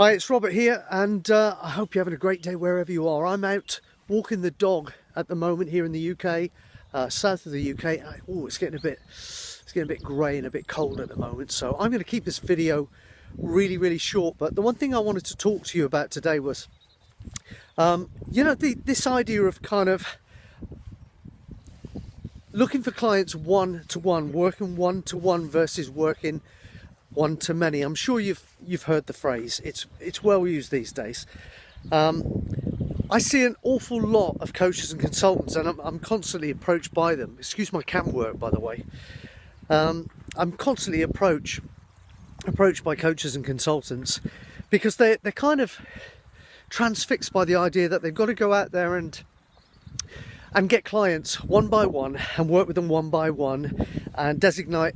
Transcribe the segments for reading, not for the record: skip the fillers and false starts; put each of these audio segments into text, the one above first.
Hi, it's Robert here, and I hope you're having a great day wherever you are. I'm out walking the dog at the moment here in the UK, south of the UK. Oh, it's getting a bit grey and a bit cold at the moment, so I'm going to keep this video really short. But the one thing I wanted to talk to you about today was, this idea of kind of looking for clients one-to-one, working one-to-one versus working one-to-many. I'm sure you've heard the phrase. It's well used these days. I see an awful lot of coaches and consultants, and I'm constantly approached by them. Excuse my camera work, by the way. I'm constantly approached by coaches and consultants because they're kind of transfixed by the idea that they've got to go out there and get clients one by one and work with them one by one and designate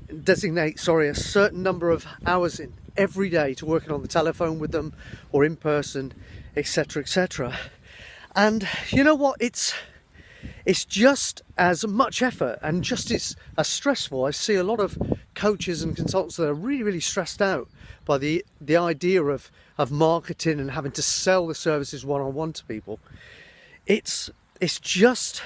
a certain number of hours in every day to working on the telephone with them or in person, etc. And you know what, it's just as much effort and just as stressful. I see a lot of coaches and consultants that are really stressed out by the idea of marketing and having to sell the services one-on-one to people. It's just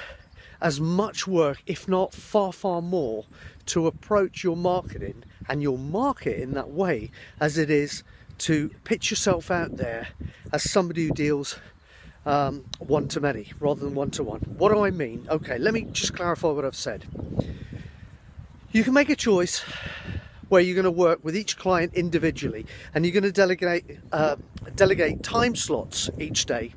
as much work, if not far more, to approach your marketing and your market in that way as it is to pitch yourself out there as somebody who deals one-to-many rather than one-to-one. What do I mean? Okay, let me just clarify what I've said. You can make a choice where you're going to work with each client individually and you're going to delegate time slots each day.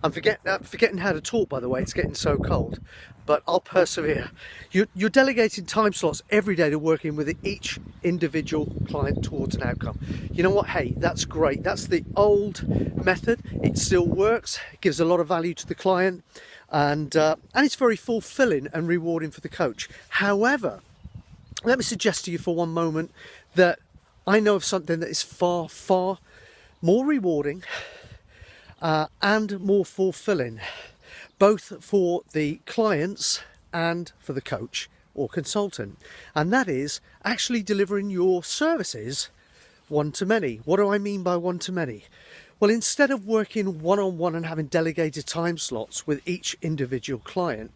I'm forgetting how to talk, by the way. It's getting so cold, but I'll persevere. You're delegating time slots every day to working with each individual client towards an outcome. You know what? Hey, that's great. That's the old method. It still works. It gives a lot of value to the client, and it's very fulfilling and rewarding for the coach. However, let me suggest to you for one moment that I know of something that is far more rewarding and more fulfilling, both for the clients and for the coach or consultant, and that is actually delivering your services one-to-many. What do I mean by one-to-many? Well, instead of working one-on-one and having delegated time slots with each individual client,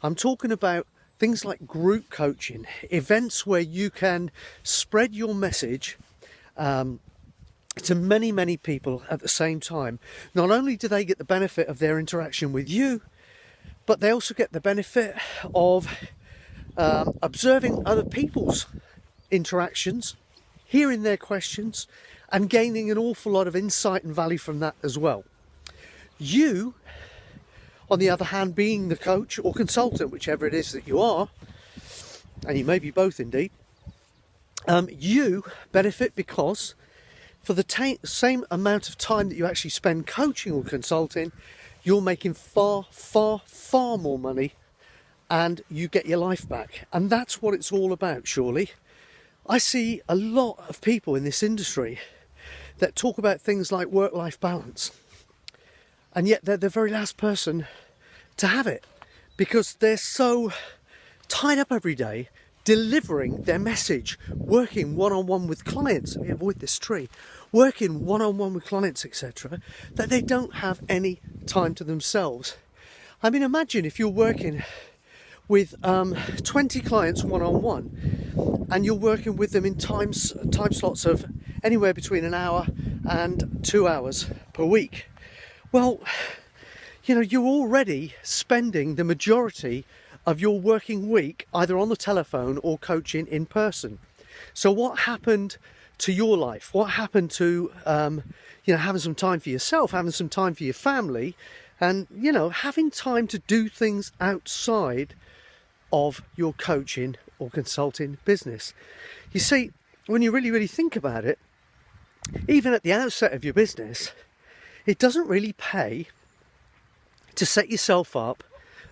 I'm talking about things like group coaching, events where you can spread your message to many people at the same time. Not only do they get the benefit of their interaction with you, but they also get the benefit of observing other people's interactions, hearing their questions, and gaining an awful lot of insight and value from that as well. You, on the other hand, being the coach or consultant, whichever it is that you are, and you may be both indeed, you benefit because for the same amount of time that you actually spend coaching or consulting, you're making far more money and you get your life back. And that's what it's all about, surely. I see a lot of people in this industry that talk about things like work-life balance, and yet they're the very last person to have it because they're so tied up every day delivering their message, working one-on-one with clients, let me avoid this tree, working one-on-one with clients, etc., that they don't have any time to themselves. I mean, imagine if you're working with 20 clients one-on-one and you're working with them in time slots of anywhere between an hour and 2 hours per week. Well, you know, you're already spending the majority of your working week either on the telephone or coaching in person. So what happened to your life? What happened to having some time for yourself, having some time for your family, and having time to do things outside of your coaching or consulting business? You see, when you really think about it, even at the outset of your business, it doesn't really pay to set yourself up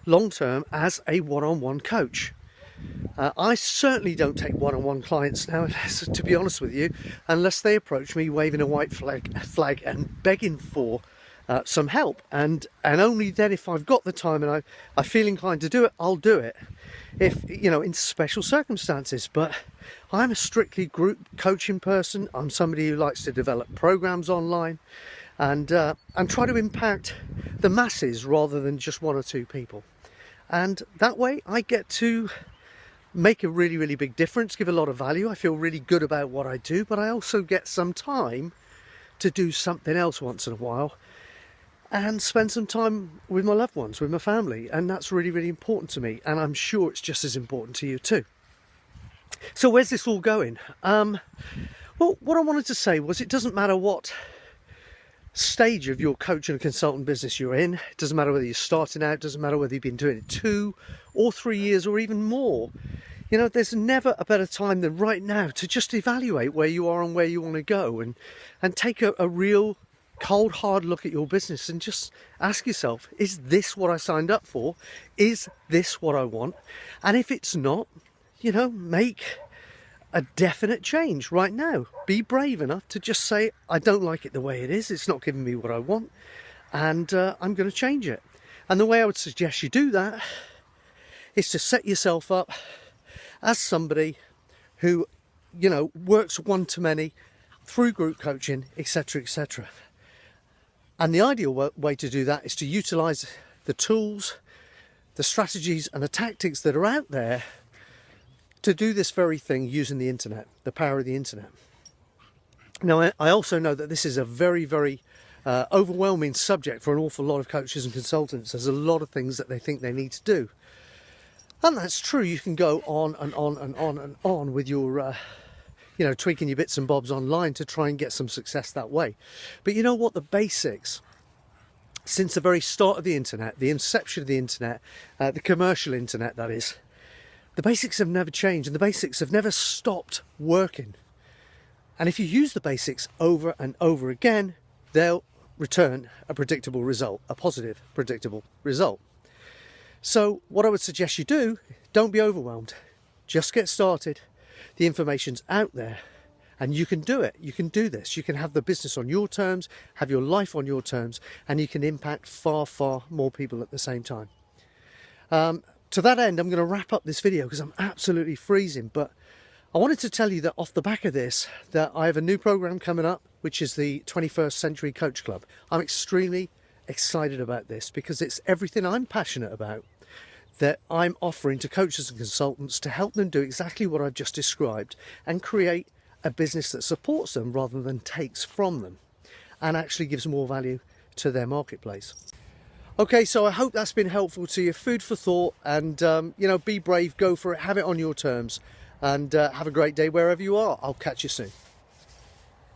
long-term as a one-on-one coach. I certainly don't take one-on-one clients now, to be honest with you, unless they approach me waving a white flag and begging for some help, and only then, if I've got the time and I feel inclined to do it, I'll do it, if you know, in special circumstances. But I'm a strictly group coaching person. I'm somebody who likes to develop programs online and try to impact the masses rather than just one or two people, and that way I get to make a really, really big difference, give a lot of value. I feel really good about what I do, but I also get some time to do something else once in a while and spend some time with my loved ones, with my family, and that's really, really important to me, and I'm sure it's just as important to you too. So where's this all going? Well, what I wanted to say was, it doesn't matter what stage of your coach and consultant business you're in. It doesn't matter whether you're starting out, doesn't matter whether you've been doing it 2 or 3 years or even more. You know, there's never a better time than right now to just evaluate where you are and where you want to go, and take a real cold hard look at your business and just ask yourself, is this what I signed up for? Is this what I want? And if it's not, you know, make a definite change right now. Be brave enough to just say, I don't like it the way it is, it's not giving me what I want, and I'm going to change it. And the way I would suggest you do that is to set yourself up as somebody who, you know, works one-to-many through group coaching, etc., etc. And the ideal way to do that is to utilize the tools, the strategies and the tactics that are out there to do this very thing using the internet, the power of the internet. Now, I also know that this is a very, very overwhelming subject for an awful lot of coaches and consultants. There's a lot of things that they think they need to do. And that's true. You can go on and on and on and on with your, you know, tweaking your bits and bobs online to try and get some success that way. But you know what? The basics, since the very start of the internet, the inception of the internet, the commercial internet that is, the basics have never changed, and the basics have never stopped working. And if you use the basics over and over again, they'll return a predictable result, a positive, predictable result. So what I would suggest you do, don't be overwhelmed. Just get started. The information's out there and you can do it. You can do this. You can have the business on your terms, have your life on your terms, and you can impact far, far more people at the same time. To that end, I'm going to wrap up this video because I'm absolutely freezing, but I wanted to tell you that off the back of this, that I have a new program coming up, which is the 21st Century Coach Club. I'm extremely excited about this because it's everything I'm passionate about that I'm offering to coaches and consultants to help them do exactly what I've just described and create a business that supports them rather than takes from them and actually gives more value to their marketplace. Okay, so I hope that's been helpful to you, food for thought, and you know, be brave, go for it, have it on your terms, and have a great day wherever you are. I'll catch you soon.